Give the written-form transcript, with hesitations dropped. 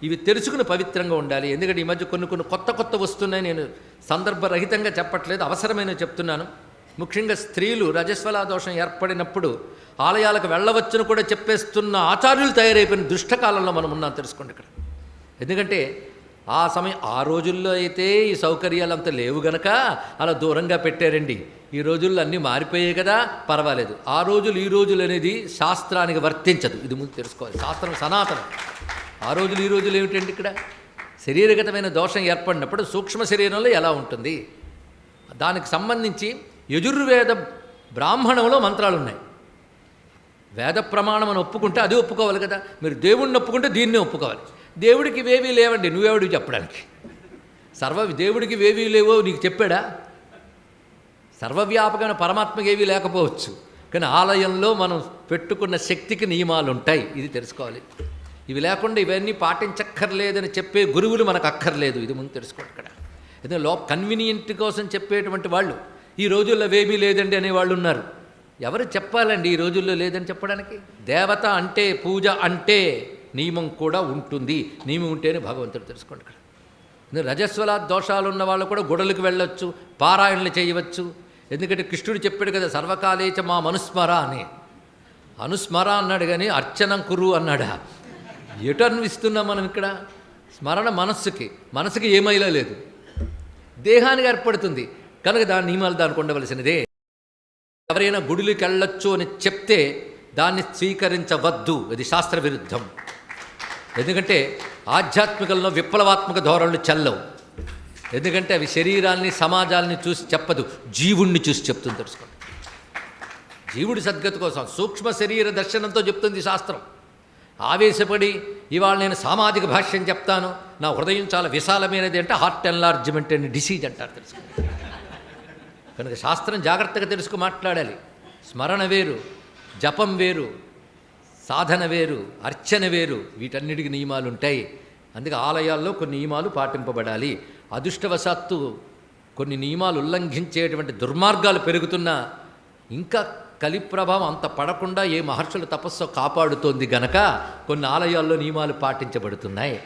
ఇవి తెలుసుకుని పవిత్రంగా ఉండాలి. ఎందుకంటే ఈ మధ్య కొన్ని కొత్త వస్తున్నాయి. నేను సందర్భరహితంగా చెప్పట్లేదు, అవసరమైన చెప్తున్నాను. ముఖ్యంగా స్త్రీలు రజస్వలా దోషం ఏర్పడినప్పుడు ఆలయాలకు వెళ్ళవచ్చును కూడా చెప్పేస్తున్న ఆచార్యులు తయారైపోయిన దుష్టకాలంలో మనం ఉన్నాం, తెలుసుకోండి ఇక్కడ. ఎందుకంటే ఆ రోజుల్లో అయితే ఈ సౌకర్యాలు అంత లేవు గనక అలా దూరంగా పెట్టారండి. ఈ రోజుల్లో అన్నీ మారిపోయాయి కదా, పర్వాలేదు. ఆ రోజులు ఈ రోజులు అనేది శాస్త్రానికి వర్తించదు, ఇది ముందు తెలుసుకోవాలి. శాస్త్రం సనాతనం. ఆ రోజులు ఈ రోజులు ఏమిటండి? ఇక్కడ శరీరగతమైన దోషం ఏర్పడినప్పుడు సూక్ష్మ శరీరంలో ఎలా ఉంటుంది, దానికి సంబంధించి యజుర్వేద బ్రాహ్మణంలో మంత్రాలు ఉన్నాయి. వేద ప్రమాణం అని ఒప్పుకుంటే అది ఒప్పుకోవాలి కదా. మీరు దేవుణ్ణి ఒప్పుకుంటే దీన్నే ఒప్పుకోవాలి. దేవుడికి ఇవేవీ లేవండి, నువ్వెవడికి చెప్పడానికి? దేవుడికి ఇవేవీ లేవో నీకు చెప్పాడా? సర్వవ్యాపకమైన పరమాత్మకి ఏవీ లేకపోవచ్చు, కానీ ఆలయంలో మనం పెట్టుకున్న శక్తికి నియమాలు ఉంటాయి, ఇది తెలుసుకోవాలి. ఇవి లేకుండా ఇవన్నీ పాటించక్కర్లేదని చెప్పే గురువులు మనకు అక్కర్లేదు, ఇది ముందు తెలుసుకోండి ఇక్కడ. ఎందుకంటే కన్వీనియంట్ కోసం చెప్పేటువంటి వాళ్ళు ఈ రోజుల్లో అవేమీ లేదండి అనేవాళ్ళు ఉన్నారు. ఎవరు చెప్పాలండి ఈ రోజుల్లో లేదని చెప్పడానికి? దేవత అంటే, పూజ అంటే నియమం కూడా ఉంటుంది. నియమం ఉంటేనే భగవంతుడు, తెలుసుకోండి ఇక్కడ. రజస్వలా దోషాలు ఉన్న వాళ్ళు కూడా గుడలకు వెళ్ళొచ్చు, పారాయణలు చేయవచ్చు. ఎందుకంటే కృష్ణుడు చెప్పాడు కదా, సర్వకాలేచ మా మనుస్మర అని. అనుస్మర అన్నాడు కానీ అర్చనం కురు అన్నాడా? ఎటు అన్విస్తున్నాం మనం ఇక్కడ? స్మరణ మనస్సుకి ఏమైనా లేదు, దేహానికి ఏర్పడుతుంది కనుక దాని నియమాలు దానికి ఉండవలసినదే. ఎవరైనా గుడికి వెళ్ళొచ్చు అని చెప్తే దాన్ని స్వీకరించవద్దు, ఇది శాస్త్ర విరుద్ధం. ఎందుకంటే ఆధ్యాత్మికంలో విప్లవాత్మక ధోరణులు చెల్లవు. ఎందుకంటే అవి శరీరాన్ని సమాజాలని చూసి చెప్పదు, జీవుణ్ణి చూసి చెప్తుంది, తెలుసుకోండి. జీవుడి సద్గతి కోసం సూక్ష్మ శరీర దర్శనంతో చెప్తుంది శాస్త్రం. ఆవేశపడి ఇవాళ నేను సామాజిక భాష్యం చెప్తాను, నా హృదయం చాలా విశాలమైనది అంటే హార్ట్ ఎన్లార్జ్మెంట్ అని డిసీజ్ అంటారు, తెలుసుకోండి. కనుక శాస్త్రం జాగ్రత్తగా తెలుసుకు మాట్లాడాలి. స్మరణ వేరు, జపం వేరు, సాధన వేరు, అర్చన వేరు, వీటన్నిటికీ నియమాలు ఉంటాయి. అందుకే ఆలయాల్లో కొన్ని నియమాలు పాటింపబడాలి. అదృష్టవశాత్తు కొన్ని నియమాలు ఉల్లంఘించేటువంటి దుర్మార్గాలు పెరుగుతున్నా ఇంకా కలి ప్రభావం అంత పడకుండా ఏ మహర్షుల తపస్సు కాపాడుతోంది గనక కొన్ని ఆలయాల్లో నియమాలు పాటించబడుతున్నాయి.